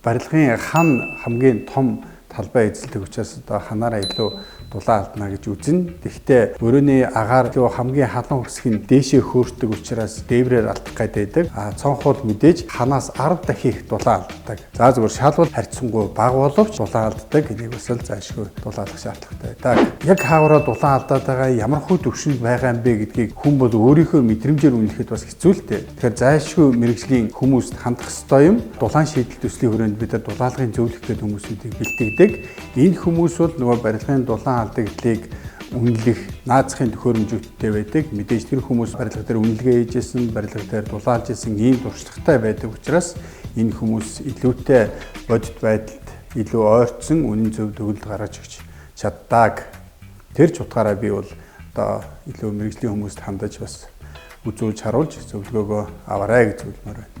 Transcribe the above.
барилгын хан хамгийн том талбай эзэлдэг учраас одоо ханаараа илүү дулаан алдна гэж үзнэ. Тэгэхдээ өрөөний агаар хамгийн халуун хэсэг нь дээшээ хөөрдөг учраас дээврээр алдах гэдэг. Цонхууд мэдээж ханаас 10 дахин их дулаан алддаг. За зүгээр шалбал харьцангуй бага боловч дулаан алддаг. Энийг бас л зайлшгүй дулаалах шаардлагатай байдаг. Яг хаагаараа дулаан алдаад байгаа ямар хөө төвшөнд байгаа юм бэ гэдгийг хүн бол өөрийнхөө мэдрэмжээр үнэлэхэд бас хэцүү л дээ. Тэгэхээр зайлшгүй мэрэгжлийн хүмүүст хандах ёстой юм. Дулаан шийдэл төслийн хүрээнд бид нар дулаалгын зөвлөх гэдэг хүмүүсүүдийг бэлтгэдэг. Энэ хүмүүс бол нөгөө барилгын дулаан алдагдлыг үнэлэх наазахын төхөөрөмжтэй байдаг. Мэдээж тэр хүмүүс барилга дээр үнэлгээ хийжсэн, барилга дээр дулаалж исэн ийм туршлагатай байдаг учраас энэ хүмүүс илүүтэй бодит байдалд илүү ойртсон үнэн зөв төгөлд гаргаж өгч чаддаг. Тэр ч утгаараа би бол одоо илүү мэрэгжлийн хүмүүст хандаж бас үзүүлж харуулж зөвлөгөөгөө аваарай гэж зөвлөмөр байна.